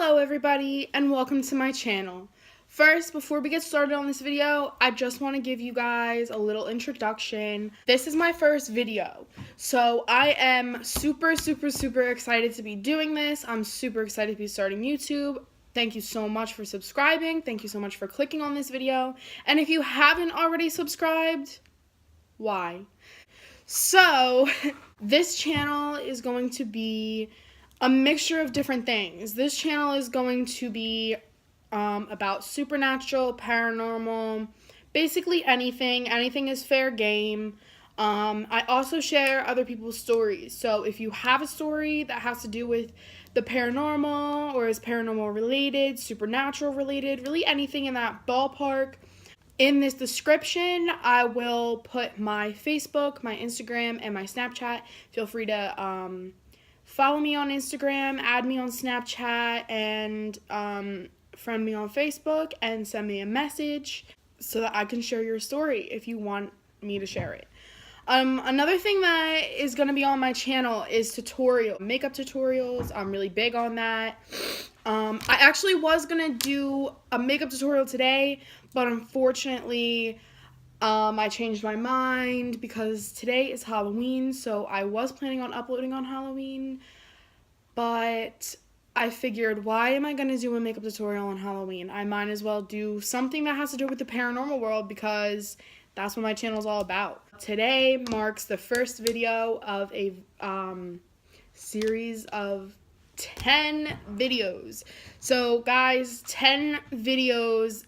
Hello everybody and welcome to my channel. First, before we get started on this video, I just want to give you guys a little introduction. This is my first video, so I am super excited to be doing this. I'm super excited to be starting YouTube. Thank you so much for subscribing. Thank you so much for clicking on this video. And if you haven't already subscribed, why? So, this channel is going to be a mixture of different things. This channel is going to be about supernatural, paranormal, basically anything. Anything is fair game. I also share other people's stories. So if you have a story that has to do with the paranormal or is paranormal related, supernatural related, really anything in that ballpark, in this description, I will put my Facebook, my Instagram, and my Snapchat. Feel free to follow me on Instagram, add me on Snapchat, and friend me on Facebook, and send me a message so that I can share your story if you want me to share it. Another thing that is going to be on my channel is makeup tutorials. I'm really big on that. I actually was going to do a makeup tutorial today, but unfortunately, I changed my mind because today is Halloween, so I was planning on uploading on Halloween, but I figured, why am I going to do a makeup tutorial on Halloween? I might as well do something that has to do with the paranormal world because that's what my channel is all about. Today marks the first video of a series of 10 videos. So guys, 10 videos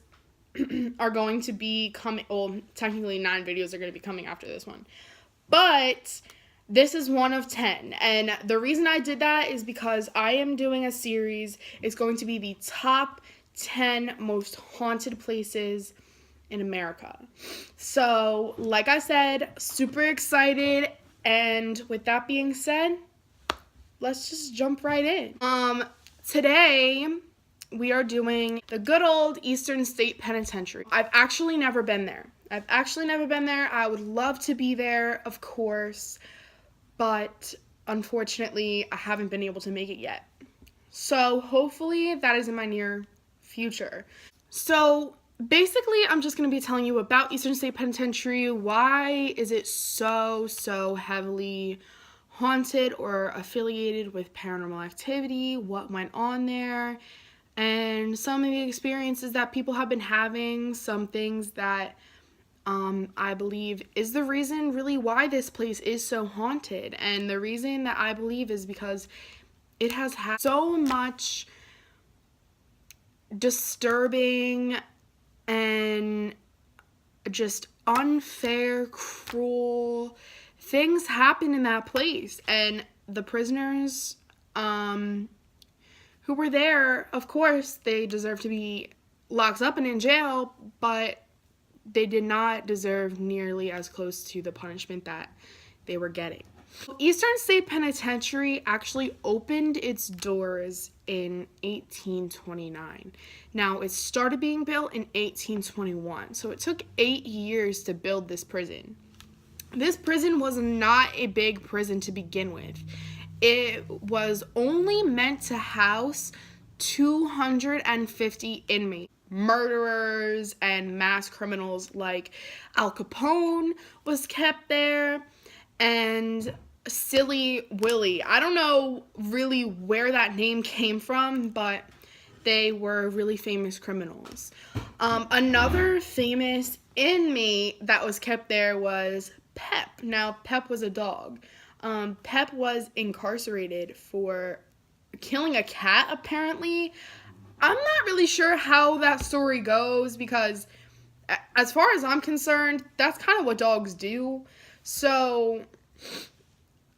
are going to be coming, well, technically 9 videos are going to be coming after this one, but this is one of 10, and the reason I did that is because I am doing a series. It's going to be the top 10 most haunted places in America. So, like I said, super excited, and with that being said, let's just jump right in. Today, we are doing the good old Eastern State Penitentiary. I've actually never been there. I would love to be there, of course, but unfortunately, I haven't been able to make it yet. So hopefully that is in my near future. So basically, I'm just going to be telling you about Eastern State Penitentiary. Why is it so heavily haunted or affiliated with paranormal activity? What went on there? And some of the experiences that people have been having, some things that I believe is the reason really why this place is so haunted. And the reason that I believe is because it has had so much disturbing and just unfair, cruel things happen in that place. And the prisoners who were there, of course, they deserve to be locked up and in jail, but they did not deserve nearly as close to the punishment that they were getting. Eastern State Penitentiary actually opened its doors in 1829. Now, it started being built in 1821, so it took 8 years to build this prison. This prison was not a big prison to begin with. It was only meant to house 250 inmates. Murderers and mass criminals like Al Capone was kept there, and Silly Willie. I don't know really where that name came from, but they were really famous criminals. Another famous inmate that was kept there was Pep. Now, Pep was a dog. Pep was incarcerated for killing a cat, apparently. I'm not really sure how that story goes because, as far as I'm concerned, that's kind of what dogs do. So,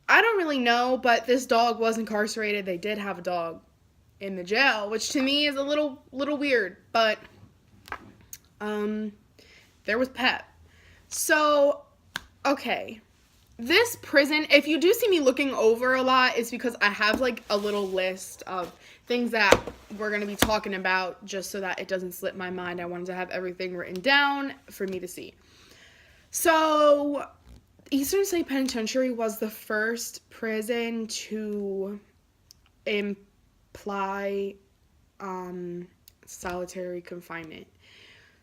I don't really know, but this dog was incarcerated. They did have a dog in the jail, which to me is a little weird, but there was Pep. So, okay. This prison, if you do see me looking over a lot, it's because I have like a little list of things that we're going to be talking about just so that it doesn't slip my mind. I wanted to have everything written down for me to see. So, Eastern State Penitentiary was the first prison to imply solitary confinement.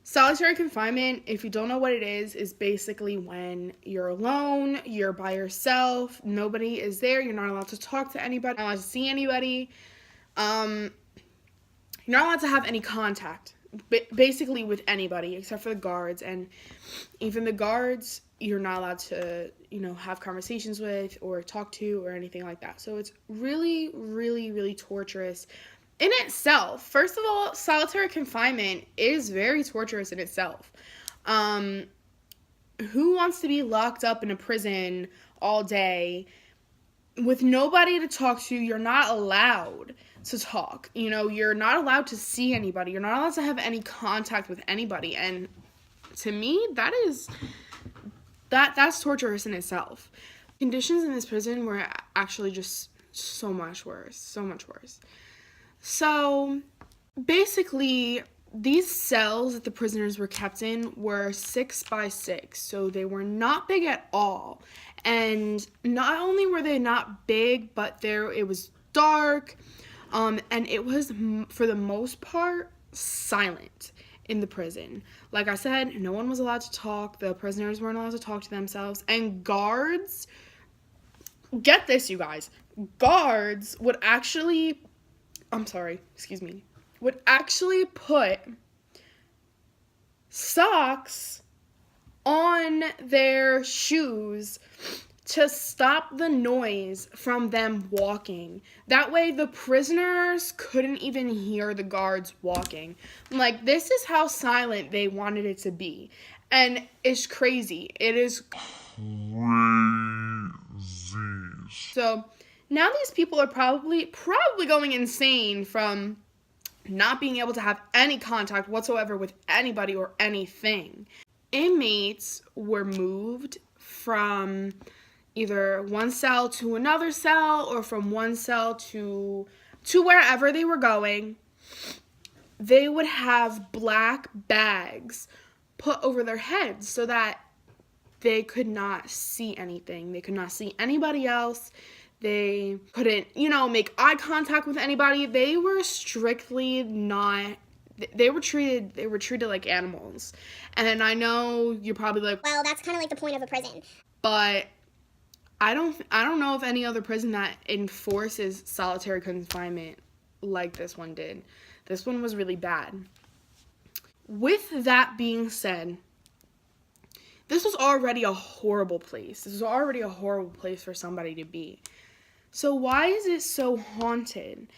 Solitary confinement, if you don't know what it is basically when you're alone, you're by yourself, nobody is there, you're not allowed to talk to anybody, not allowed to see anybody, you're not allowed to have any contact, basically with anybody except for the guards, and even the guards, you're not allowed to, have conversations with or talk to or anything like that. So it's really, really, really torturous in itself. First of all, solitary confinement is very torturous in itself. Who wants to be locked up in a prison all day with nobody to talk to? You're not allowed to talk. You're not allowed to see anybody. You're not allowed to have any contact with anybody. And to me, that's torturous in itself. Conditions in this prison were actually just so much worse. So, basically, these cells that the prisoners were kept in were 6 by 6, so they were not big at all. And not only were they not big, but it was dark, and it was, for the most part, silent in the prison. Like I said, no one was allowed to talk. The prisoners weren't allowed to talk to themselves. And guards, get this, you guys, guards would actually put socks on their shoes to stop the noise from them walking. That way the prisoners couldn't even hear the guards walking. Like, this is how silent they wanted it to be. And it's crazy. It is crazy. So now these people are probably going insane from not being able to have any contact whatsoever with anybody or anything. Inmates were moved from either one cell to another cell, or from one cell to wherever they were going. They would have black bags put over their heads so that they could not see anything. They could not see anybody else. They couldn't, make eye contact with anybody. They were strictly not, they were treated like animals. And I know you're probably like, well, that's kind of like the point of a prison. But I don't know of any other prison that enforces solitary confinement like this one did. This one was really bad. With that being said, this was already a horrible place. This was already a horrible place for somebody to be. So why is it so haunted?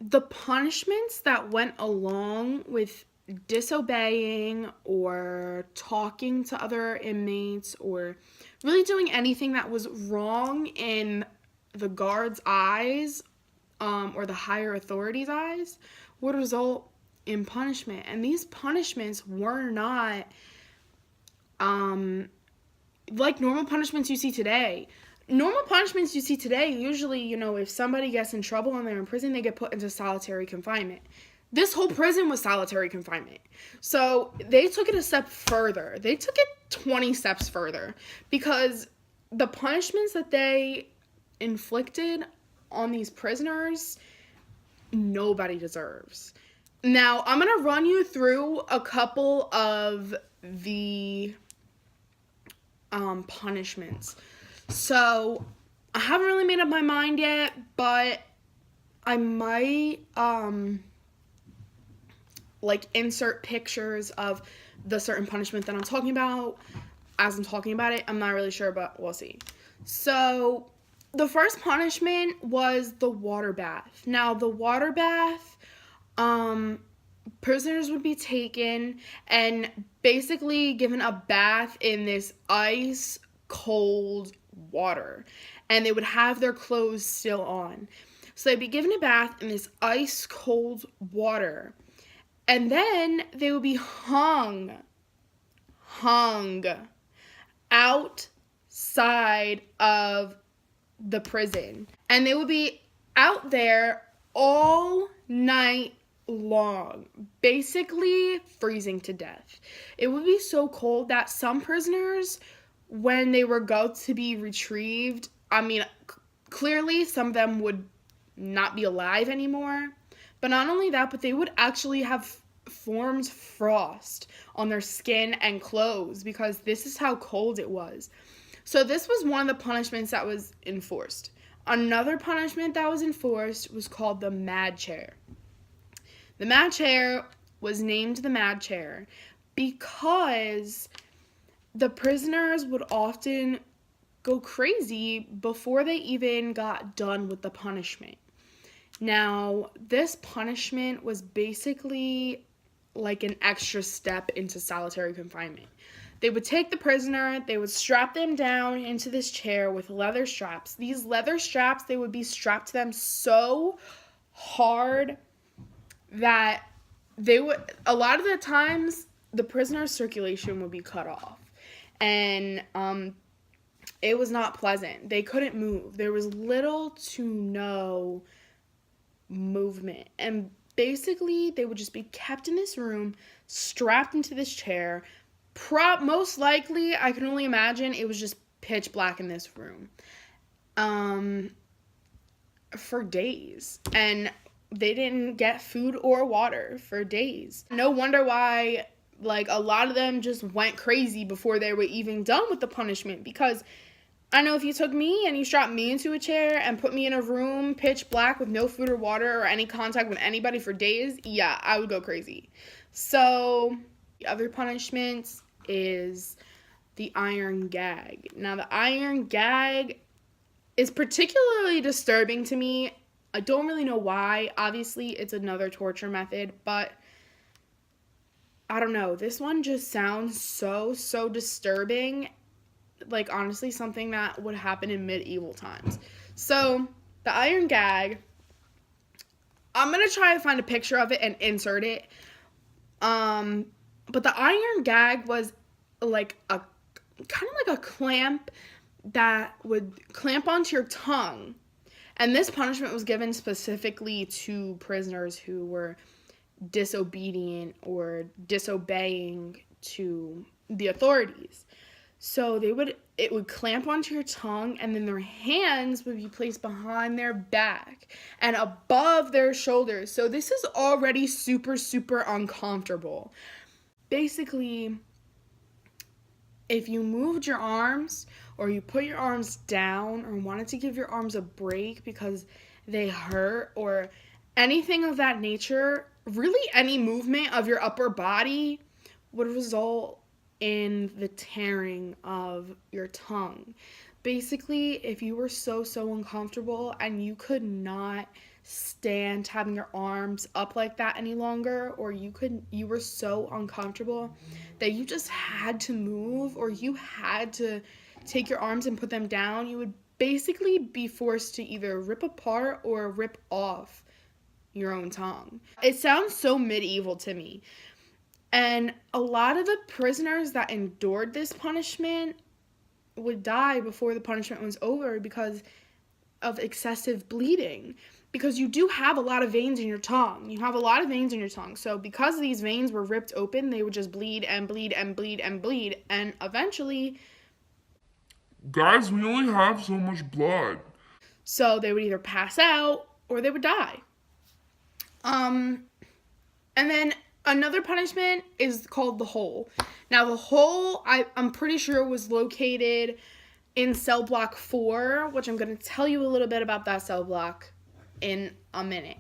The punishments that went along with disobeying or talking to other inmates or really doing anything that was wrong in the guards' eyes or the higher authorities' eyes would result in punishment. And these punishments were not like normal punishments you see today. Normal punishments you see today, usually, if somebody gets in trouble and they're in prison, they get put into solitary confinement. This whole prison was solitary confinement. So they took it a step further. They took it 20 steps further, because the punishments that they inflicted on these prisoners, nobody deserves. Now, I'm going to run you through a couple of the punishments. So, I haven't really made up my mind yet, but I might, insert pictures of the certain punishment that I'm talking about as I'm talking about it. I'm not really sure, but we'll see. So, the first punishment was the water bath. Now, the water bath, prisoners would be taken and basically given a bath in this ice cold water, and they would have their clothes still on. So they'd be given a bath in this ice cold water, and then they would be hung outside of the prison, and they would be out there all night long, basically freezing to death. It would be so cold that some prisoners, when they were going to be retrieved, clearly some of them would not be alive anymore, But not only that, but they would actually have formed frost on their skin and clothes because this is how cold it was. So this was one of the punishments that was enforced. Another punishment that was enforced was called the mad chair. The mad chair was named the mad chair because the prisoners would often go crazy before they even got done with the punishment. Now, this punishment was basically like an extra step into solitary confinement. They would take the prisoner, they would strap them down into this chair with leather straps. These leather straps, they would be strapped to them so hard that they would, a lot of the times, the prisoner's circulation would be cut off. And it was not pleasant. They couldn't move. There was little to no movement. And basically, they would just be kept in this room, strapped into this chair. Most likely, I can only imagine it was just pitch black in this room for days. And they didn't get food or water for days. No wonder why, like, a lot of them just went crazy before they were even done with the punishment. Because I know if you took me and you strapped me into a chair and put me in a room pitch black with no food or water or any contact with anybody for days, yeah, I would go crazy. So the other punishments is the iron gag. Now, the iron gag is particularly disturbing to me. I don't really know why. Obviously, it's another torture method, but I don't know. This one just sounds so disturbing. Like, honestly, something that would happen in medieval times. So, the iron gag, I'm going to try to find a picture of it and insert it. But the iron gag was like a kind of like a clamp that would clamp onto your tongue. And this punishment was given specifically to prisoners who were disobedient or disobeying to the authorities. So it would clamp onto your tongue, and then their hands would be placed behind their back and above their shoulders. So this is already super uncomfortable. Basically, if you moved your arms or you put your arms down or wanted to give your arms a break because they hurt or anything of that nature, really any movement of your upper body would result in the tearing of your tongue. Basically, if you were so uncomfortable and you could not stand having your arms up like that any longer, or you were so uncomfortable that you just had to move or you had to take your arms and put them down, you would basically be forced to either rip apart or rip off your own tongue. It sounds so medieval to me. And a lot of the prisoners that endured this punishment would die before the punishment was over because of excessive bleeding. Because you do have a lot of veins in your tongue. You have a lot of veins in your tongue. So because these veins were ripped open, they would just bleed and bleed and bleed and bleed. And eventually, Guys, we only have so much blood. So they would either pass out or they would die. And then another punishment is called the hole. Now, the hole, I'm pretty sure was located in cell block 4, which I'm going to tell you a little bit about that cell block in a minute.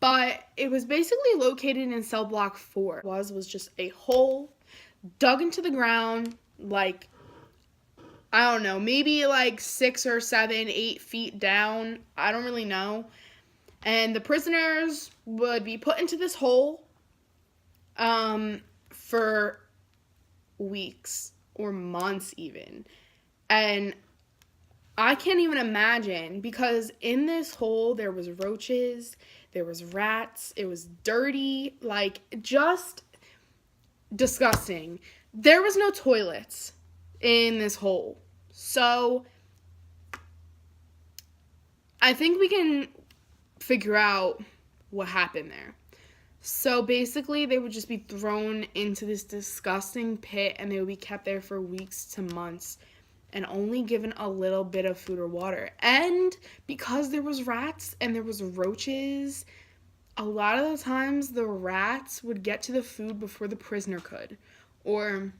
But it was basically located in cell block 4. It was just a hole dug into the ground, like, I don't know, maybe like 6 or 7, 8 feet down. I don't really know. And the prisoners would be put into this hole for weeks or months even. And I can't even imagine, because in this hole there was roaches, there was rats, it was dirty, like just disgusting. There was no toilets in this hole. So I think we can figure out what happened there. So basically, they would just be thrown into this disgusting pit, and they would be kept there for weeks to months and only given a little bit of food or water. And because there was rats and there was roaches, a lot of the times the rats would get to the food before the prisoner could. Or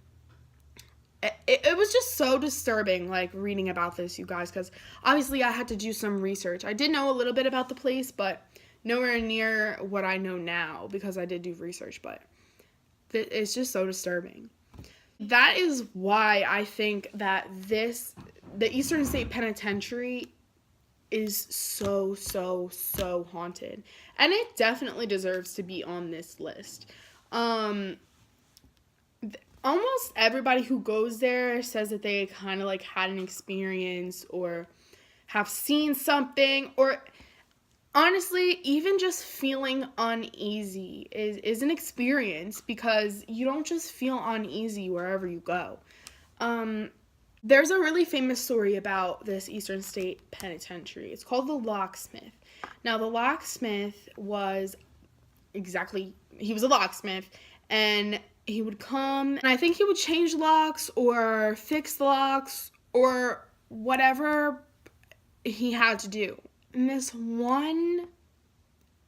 it was just so disturbing, like, reading about this, you guys, because obviously I had to do some research. I did know a little bit about the place, but nowhere near what I know now because I did do research, but it's just so disturbing. That is why I think that the Eastern State Penitentiary is so, so, so haunted. And it definitely deserves to be on this list. Almost everybody who goes there says that they kind of like had an experience or have seen something, or honestly, even just feeling uneasy is an experience, because you don't just feel uneasy wherever you go. There's a really famous story about this Eastern State Penitentiary. It's called the Locksmith. Now, the locksmith was he was a locksmith, and he would come, and I think he would change locks or fix locks or whatever he had to do. In this one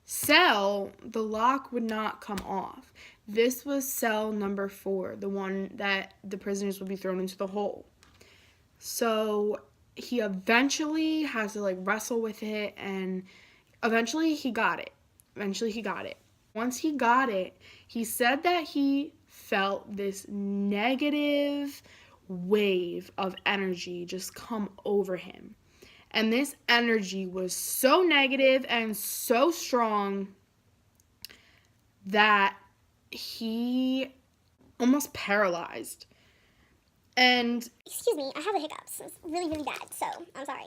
cell, the lock would not come off. This was cell number 4, the one that the prisoners would be thrown into the hole. So he eventually had to like wrestle with it, and eventually he got it. Once he got it, he said that he felt this negative wave of energy just come over him. And this energy was so negative and so strong that he almost paralyzed. And excuse me, I have the hiccups. It's really, really bad, so I'm sorry.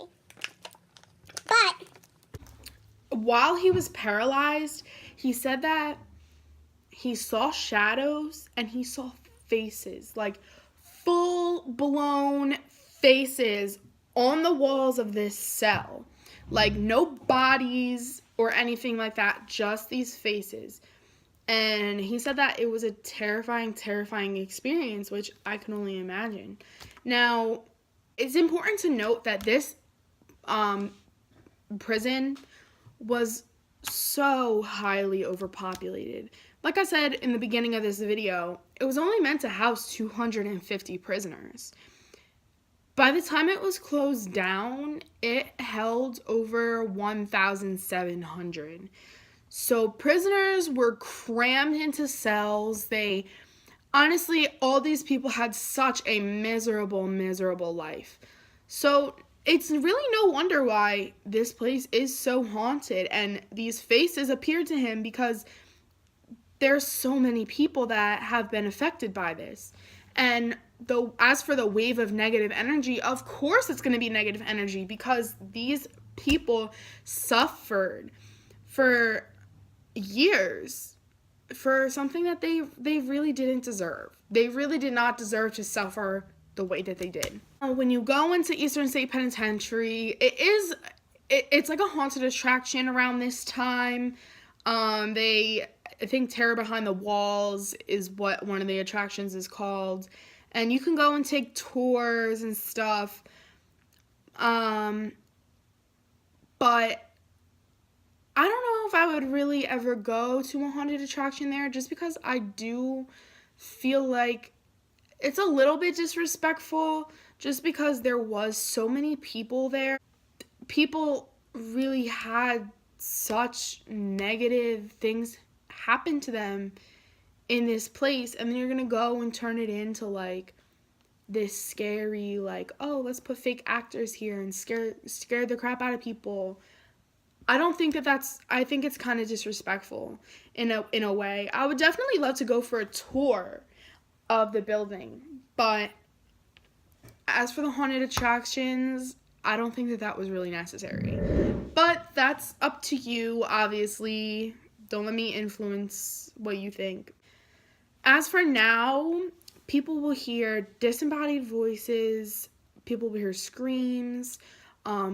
But while he was paralyzed, he said that he saw shadows and he saw faces, like full-blown faces on the walls of this cell. Like, no bodies or anything like that, just these faces. And he said that it was a terrifying, terrifying experience, which I can only imagine. Now, it's important to note that this prison was so highly overpopulated. Like I said in the beginning of this video, it was only meant to house 250 prisoners. By the time it was closed down, it held over 1,700. So prisoners were crammed into cells. Honestly, all these people had such a miserable, miserable life. So it's really no wonder why this place is so haunted and these faces appear to him, because there's so many people that have been affected by this. And as for the wave of negative energy, of course it's going to be negative energy, because these people suffered for years for something that they really didn't deserve. They really did not deserve to suffer the way that they did. When you go into Eastern State Penitentiary, it's like a haunted attraction around this time. I think Terror Behind the Walls is what one of the attractions is called. And you can go and take tours and stuff. But I don't know if I would really ever go to a haunted attraction there, just because I do feel like it's a little bit disrespectful, just because there was so many people there. People really had such negative things happen to them in this place, and then you're gonna go and turn it into like this scary, like, oh, let's put fake actors here and scare the crap out of people. I don't think I think it's kind of disrespectful in a way. I would definitely love to go for a tour of the building, but as for the haunted attractions, I don't think that was really necessary. But that's up to you, obviously. Don't let me influence what you think. As for now, people will hear disembodied voices, people will hear screams,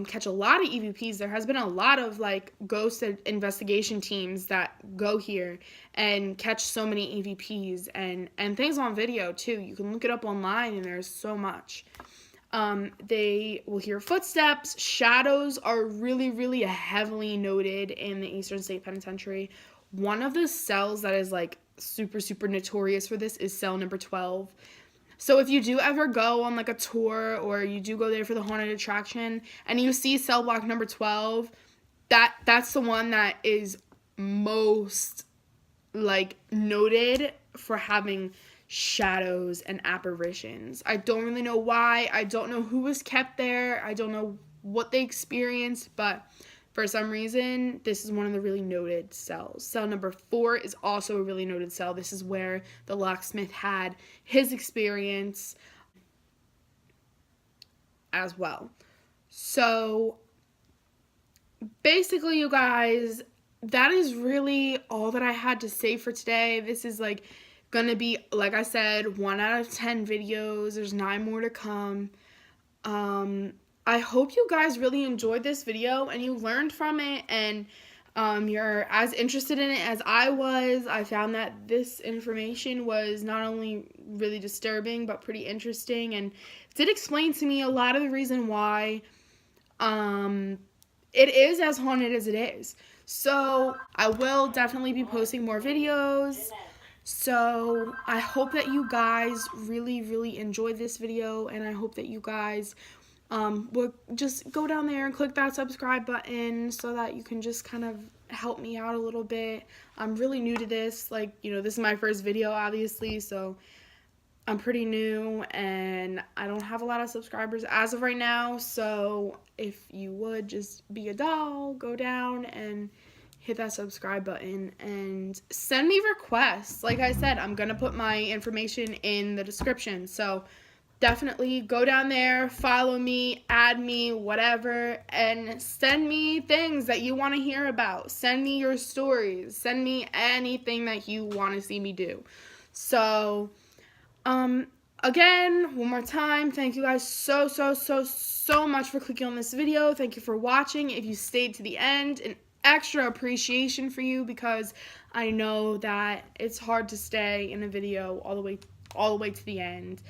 catch a lot of EVPs. There has been a lot of like ghost investigation teams that go here and catch so many EVPs and things on video too. You can look it up online and there's so much. They will hear footsteps. Shadows are really, really heavily noted in the Eastern State Penitentiary. One of the cells that is like super, super notorious for this is cell number 12. So if you do ever go on like a tour or you do go there for the haunted attraction and you see cell block number 12, that's the one that is most like noted for having shadows and apparitions. I don't really know why. I don't know who was kept there. I don't know what they experienced, but for some reason, this is one of the really noted cells. Cell number 4 is also a really noted cell. This is where the locksmith had his experience as well. So basically, you guys, that is really all that I had to say for today. This is like gonna be, like I said, 1 out of 10 videos. There's 9 more to come. I hope you guys really enjoyed this video and you learned from it, and you're as interested in it as I was. I found that this information was not only really disturbing but pretty interesting, and did explain to me a lot of the reason why it is as haunted as it is. So I will definitely be posting more videos. So I hope that you guys really, really enjoyed this video, and I hope that you guys will just go down there and click that subscribe button so that you can just kind of help me out a little bit. I'm really new to this. Like, you know, this is my first video, obviously, so I'm pretty new and I don't have a lot of subscribers as of right now. So if you would just be a doll, go down and hit that subscribe button and send me requests. Like I said, I'm gonna put my information in the description, so definitely go down there, follow me, add me, whatever, and send me things that you want to hear about. Send me your stories. Send me anything that you want to see me do. So again, one more time, thank you guys so much for clicking on this video. Thank you for watching. If you stayed to the end, an extra appreciation for you, because I know that it's hard to stay in a video all the way to the end.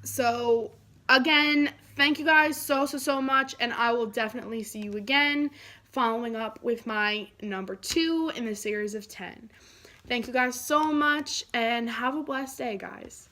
So again, thank you guys so much, and I will definitely see you again following up with my number 2 in the series of 10. Thank you guys so much, and have a blessed day, guys.